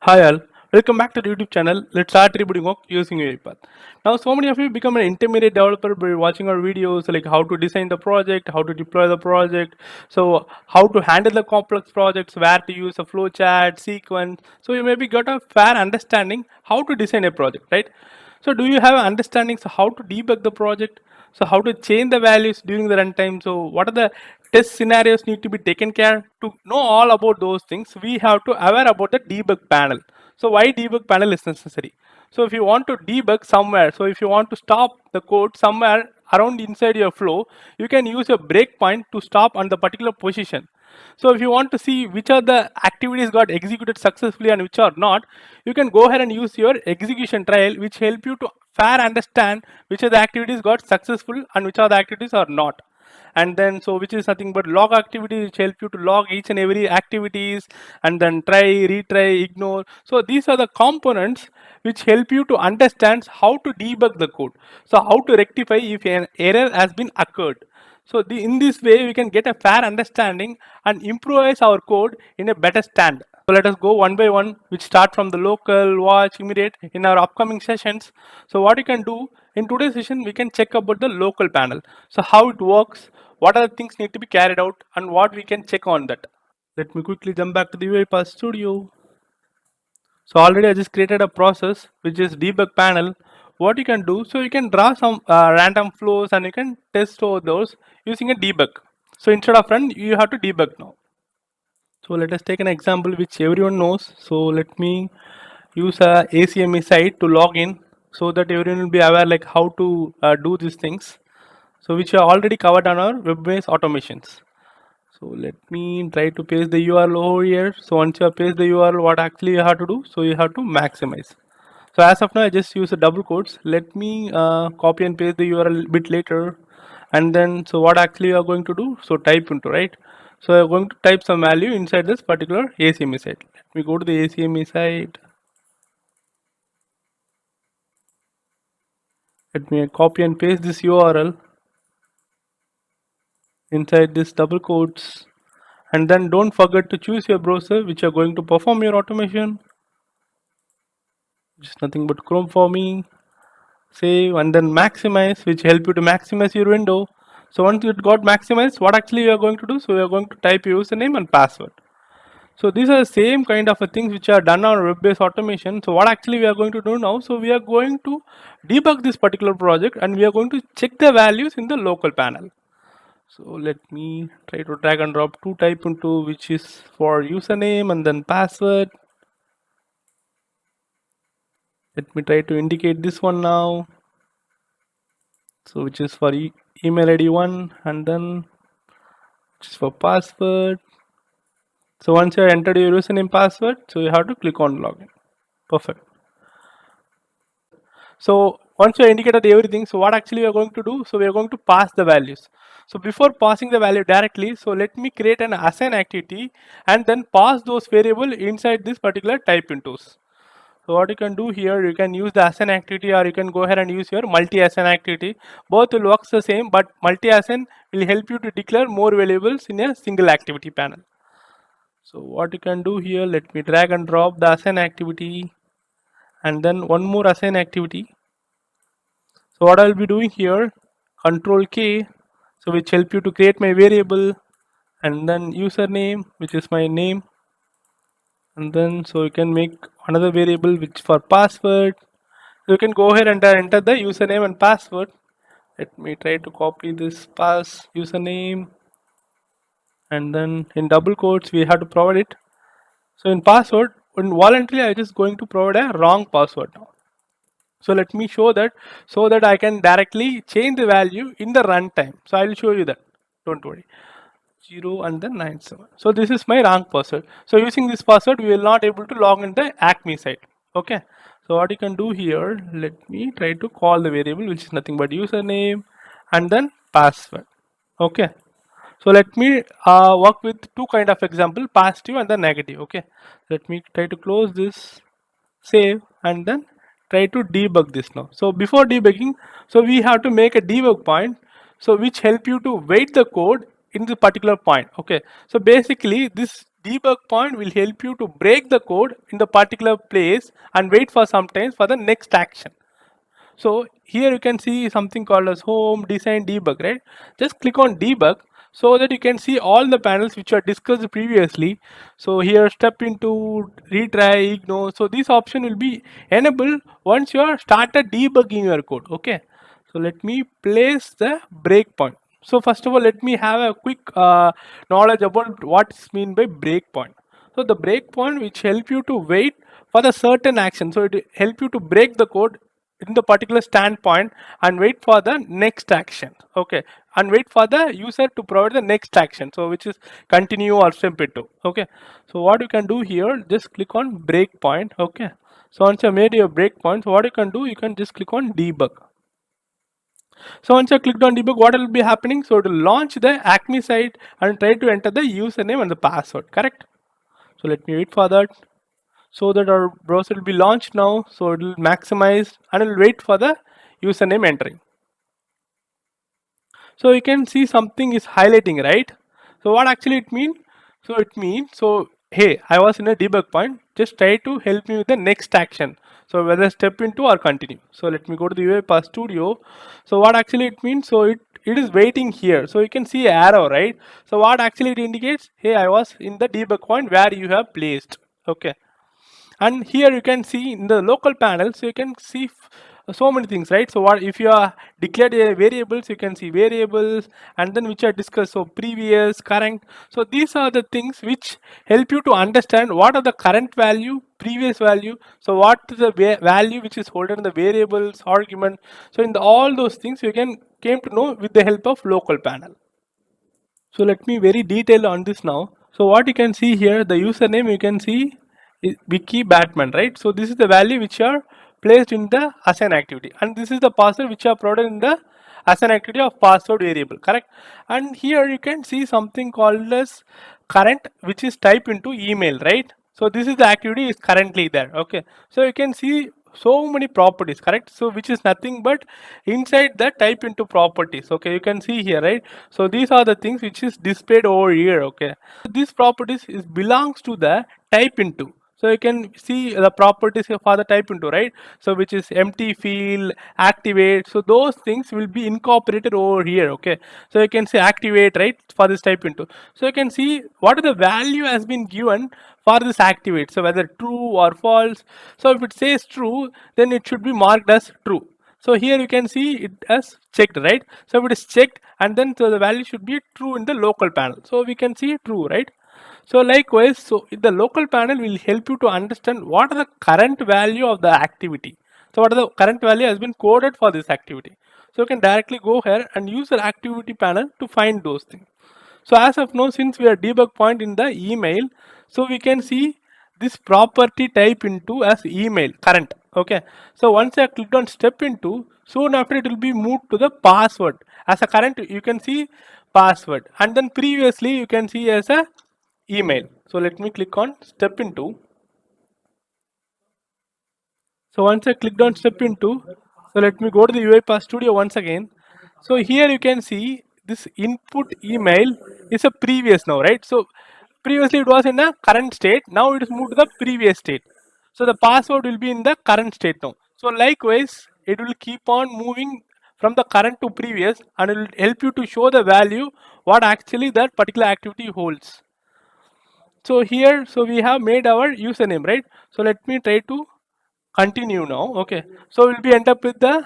Hi all, welcome back to the YouTube channel. Let's start rebooting work using UiPath. Now, so many of you become an intermediate developer by watching our videos like how to design the project, how to deploy the project, so how to handle the complex projects, where to use a flowchart, sequence. So you maybe got a fair understanding how to design a project, right? So do you have understanding so how to debug the project? So how to change the values during the runtime? So what are the test scenarios need to be taken care? To know all about those things, we have to aware about the debug panel. So why debug panel is necessary? So if you want to debug somewhere, so if you want to stop the code somewhere around inside your flow, you can use a breakpoint to stop on the particular position. So if you want to see which are the activities got executed successfully and which are not, you can go ahead and use your execution trial, which help you to fair understand which are the activities got successful and which are the activities are not. And then so which is nothing but log activity, which help you to log each and every activities and then try, retry, ignore. So these are the components which help you to understand how to debug the code. So how to rectify if an error has been occurred. So in this way, we can get a fair understanding and improvise our code in a better stand. So let us go one by one, which start from the local, watch, immediate in our upcoming sessions. So what you can do in today's session, we can check about the local panel. So how it works, what are the things need to be carried out, and what we can check on that. Let me quickly jump back to the UiPath Studio. So already I just created a process which is debug panel. What you can do, so you can draw some random flows and you can test over those using a debug. So instead of run, you have to debug now. So let us take an example which everyone knows. So let me use a ACME site to log in so that everyone will be aware like how to do these things. So which are already covered on our web-based automations. So let me try to paste the URL over here. So once you have pasted the URL, what actually you have to do? So you have to maximize. So as of now, I just use the double quotes. Let me copy and paste the URL a bit later. And then, so what actually you are going to do? So type into, right? So I'm going to type some value inside this particular ACME site. Let me go to the ACME site. Let me copy and paste this URL inside this double quotes. And then don't forget to choose your browser which are going to perform your automation. Just nothing but Chrome for me. Save and then maximize, which help you to maximize your window. So once it got maximized, what actually you are going to do? So you are going to type your username and password. So these are the same kind of things which are done on web-based automation. So what actually we are going to do now? So we are going to debug this particular project and we are going to check the values in the local panel. So let me try to drag and drop two type into which is for username and then password. Let me try to indicate this one now. So which is for email ID 1 and then which is for password. So once you have entered your username password, so you have to click on login. Perfect. So once you indicated everything, so what actually we are going to do? So we are going to pass the values. So before passing the value directly, so let me create an assign activity and then pass those variable inside this particular type intos. So what you can do here, you can use the assign activity or you can go ahead and use your multi-assign activity. Both will work the same, but multi-assign will help you to declare more variables in a single activity panel. So what you can do here, let me drag and drop the assign activity and then one more assign activity. So what I'll be doing here, Control K, so which help you to create my variable and then username, which is my name. And then so you can make another variable which for password. You can go ahead and enter the username and password. Let me try to copy this username and then in double quotes we have to provide it. So in password, voluntarily I just going to provide a wrong password now. So let me show that so that I can directly change the value in the runtime. So I will show you that. Don't worry. 0 and then 97. So this is my wrong password. So using this password, we will not able to log in the Acme site. Okay. So what you can do here, let me try to call the variable which is nothing but username and then password. Okay. So let me work with two kind of example, positive and then negative. Okay. Let me try to close this, save and then try to debug this now. So before debugging, so we have to make a debug point, so which help you to wait the code in the particular point. Okay, so basically this debug point will help you to break the code in the particular place and wait for some time for the next action. So here you can see something called as home design debug, right? Just click on debug so that you can see all the panels which are discussed previously. So here step into retry, ignore. So this option will be enabled once you are started debugging your code. Okay. So let me place the breakpoint. So first of all, let me have a quick knowledge about what's mean by breakpoint. So the breakpoint which help you to wait for the certain action. So it help you to break the code in the particular standpoint and wait for the next action. Okay, and wait for the user to provide the next action. So which is continue or step into. Okay, so what you can do here, just click on breakpoint. Okay, so once you made your breakpoint, so what you can do, you can just click on debug. So once you clicked on debug, what will be happening? So it will launch the Acme site and try to enter the username and the password, correct? So let me wait for that. So that our browser will be launched now. So it will maximize and it will wait for the username entering. So you can see something is highlighting, right? So what actually it means? So it means, so hey, I was in a debug point, just try to help me with the next action. So whether step into or continue. So let me go to the UiPath Studio. So what actually it means? So it is waiting here. So you can see arrow, right? So what actually it indicates? Hey, I was in the debug point where you have placed. Okay. And here you can see in the local panel, so you can see so many things, right? So what if you are declared a variables, you can see variables and then which are discussed, so previous, current. So these are the things which help you to understand what are the current value, previous value. So what is the value which is holding in the variables, argument. So in all those things you can came to know with the help of local panel. So let me very detail on this now. So what you can see here, the username you can see is Wiki Batman, right? So this is the value which are placed in the assign activity, and this is the password which are provided in the assign activity of password variable, correct? And here you can see something called as current, which is type into email, right? So this is the activity is currently there. Okay, so you can see so many properties, correct? So which is nothing but inside the type into properties. Okay, you can see here, right? So these are the things which is displayed over here. Okay, so these properties is belongs to the type into. So you can see the properties for the type into, right? So which is empty field, activate. So those things will be incorporated over here. Okay, so you can say activate, right, for this type into. So you can see what are the value has been given for this activate. So whether true or false. So if it says true, then it should be marked as true. So here you can see it as checked, right? So if it is checked, and then so the value should be true in the local panel. So we can see true, right? So likewise, so the local panel will help you to understand what are the current value of the activity. So what are the current value has been coded for this activity. So you can directly go here and use the activity panel to find those things. So as of now, since we are debug point in the email, so we can see this property type into as email current. Okay, so once I clicked on step into, soon after it will be moved to the password as a current. You can see password, and then previously you can see as a email. So let me click on step into. So once I clicked on step into, so let me go to the UiPath Studio once again. So here you can see this input email is a previous now, right? So previously it was in the current state, now it is moved to the previous state. So the password will be in the current state now. So likewise, it will keep on moving from the current to previous, and it will help you to show the value what actually that particular activity holds. So here, so we have made our username, right? So let me try to continue now. Okay, so we'll be end up with the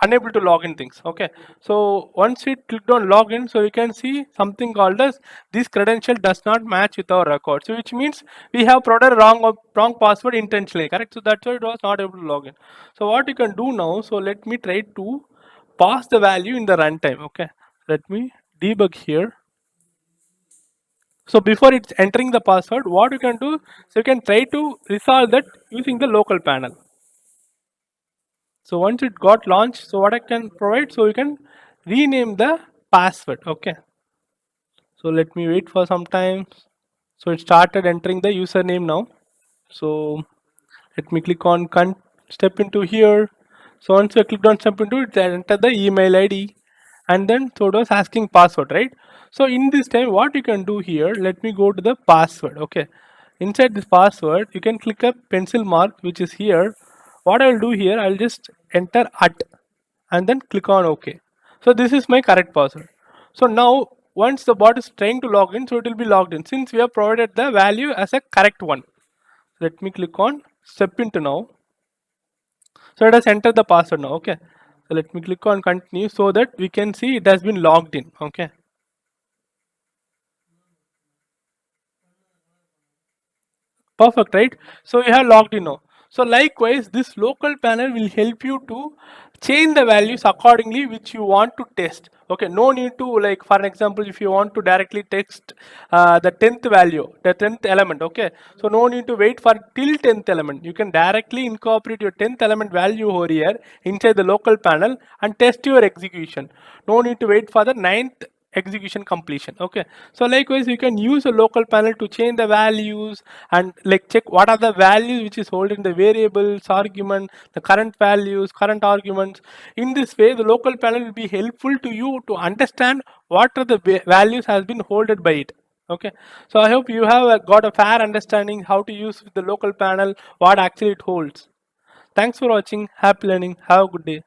unable to login things. Okay, so once we clicked on login, so you can see something called as this credential does not match with our record. So which means we have provided wrong password intentionally, correct? So that's why it was not able to log in. So what you can do now, so let me try to pass the value in the runtime. Okay, let me debug here. So before it's entering the password, what you can do, so you can try to resolve that using the local panel. So once it got launched, so what I can provide, so you can rename the password. Okay, so let me wait for some time. So it started entering the username now. So let me click on step into here. So once I clicked on step into it, enter the email ID, and then so it was asking password, right? So in this time what you can do here, let me go to the password. Okay, inside this password you can click a pencil mark which is here. What I'll do here, I'll just enter at and then click on OK. So this is my correct password. So now once the bot is trying to log in, so it will be logged in since we have provided the value as a correct one. Let me click on step into now. So let us enter the password now. Okay, so let me click on continue so that we can see it has been logged in. Okay, perfect, right? So you have logged in now. So likewise, this local panel will help you to change the values accordingly which you want to test. Okay, no need to, like for an example, if you want to directly text the 10th value, the 10th element. Okay, so no need to wait for till 10th element. You can directly incorporate your 10th element value over here inside the local panel and test your execution. No need to wait for the ninth execution completion. Okay, so likewise you can use a local panel to change the values and like check what are the values which is holding the variables argument, the current values, current arguments. In this way the local panel will be helpful to you to understand what are the values has been holded by it. Okay, so I hope you have got a fair understanding how to use the local panel, what actually it holds. Thanks for watching. Happy learning. Have a good day.